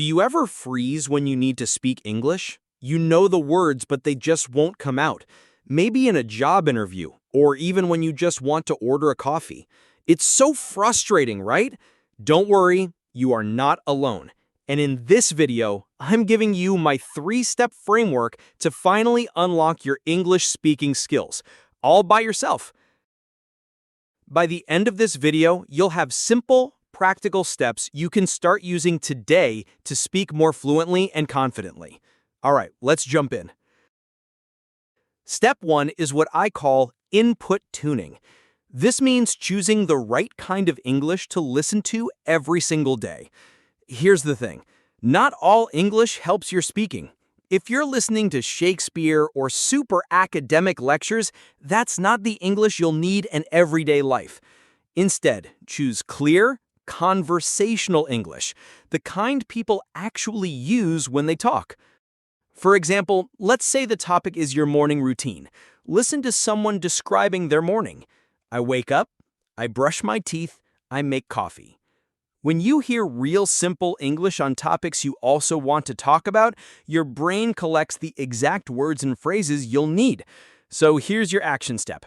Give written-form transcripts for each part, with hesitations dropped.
Do you ever freeze when you need to speak English? You know the words, but they just won't come out. Maybe in a job interview, or even when you just want to order a coffee. It's so frustrating, right? Don't worry, you are not alone. And in this video, I'm giving you my 3-step framework to finally unlock your English speaking skills, all by yourself. By the end of this video, you'll have simple, practical steps you can start using today to speak more fluently and confidently. All right, let's jump in. Step 1 is what I call input tuning. This means choosing the right kind of English to listen to every single day. Here's the thing. Not all English helps your speaking. If you're listening to Shakespeare or super academic lectures, that's not the English you'll need in everyday life. Instead, choose clear, conversational English, the kind people actually use when they talk. For example, let's say the topic is your morning routine. Listen to someone describing their morning. I wake up, I brush my teeth, I make coffee. When you hear real simple English on topics you also want to talk about, your brain collects the exact words and phrases you'll need. So here's your action step.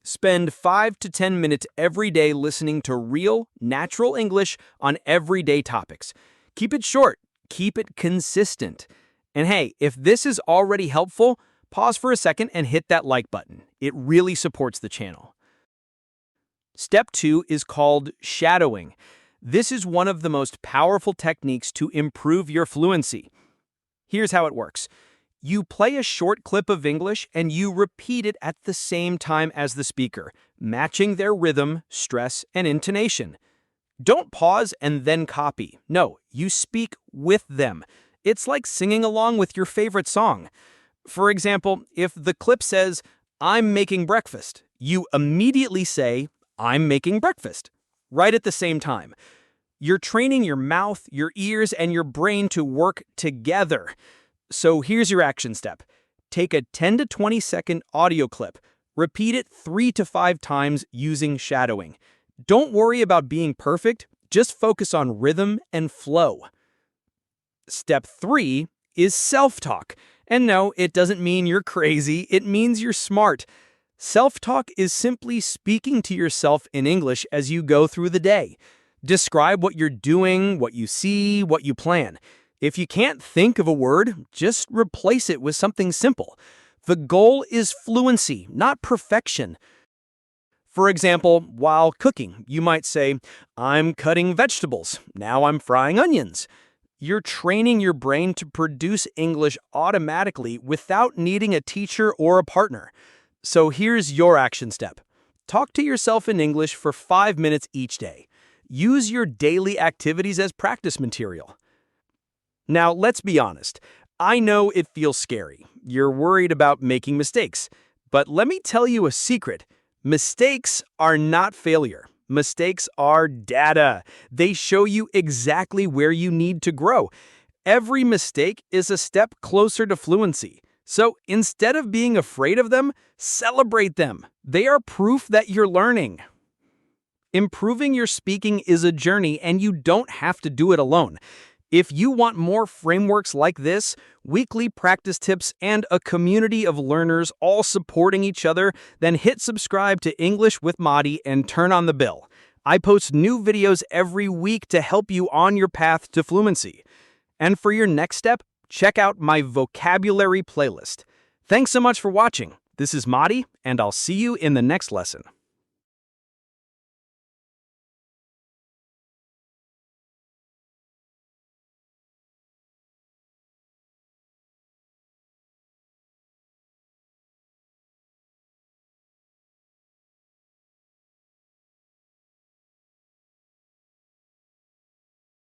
Spend 5 to 10 minutes every day listening to real, natural English on everyday topics. Keep it short, keep it consistent. And hey, if this is already helpful, pause for a second and hit that like button. It really supports the channel. Step 2 is called shadowing. This is one of the most powerful techniques to improve your fluency. Here's how it works. You play a short clip of English and you repeat it at the same time as the speaker, matching their rhythm, stress, and intonation. Don't pause and then copy. No, you speak with them. It's like singing along with your favorite song. For example, if the clip says, "I'm making breakfast," you immediately say, "I'm making breakfast," right at the same time. You're training your mouth, your ears, and your brain to work together. So here's your action step. Take a 10 to 20 second audio clip. Repeat it 3 to 5 times using shadowing. Don't worry about being perfect. Just focus on rhythm and flow. Step 3 is self-talk. And no, it doesn't mean you're crazy. It means you're smart. Self-talk is simply speaking to yourself in English as you go through the day. Describe what you're doing, what you see, what you plan. If you can't think of a word, just replace it with something simple. The goal is fluency, not perfection. For example, while cooking, you might say, "I'm cutting vegetables. Now I'm frying onions." You're training your brain to produce English automatically without needing a teacher or a partner. So here's your action step. Talk to yourself in English for 5 minutes each day. Use your daily activities as practice material. Now, let's be honest. I know it feels scary. You're worried about making mistakes. But let me tell you a secret. Mistakes are not failure. Mistakes are data. They show you exactly where you need to grow. Every mistake is a step closer to fluency. So instead of being afraid of them, celebrate them. They are proof that you're learning. Improving your speaking is a journey, and you don't have to do it alone. If you want more frameworks like this, weekly practice tips, and a community of learners all supporting each other, then hit subscribe to English with Madi and turn on the bell. I post new videos every week to help you on your path to fluency. And for your next step, check out my vocabulary playlist. Thanks so much for watching. This is Madi, and I'll see you in the next lesson.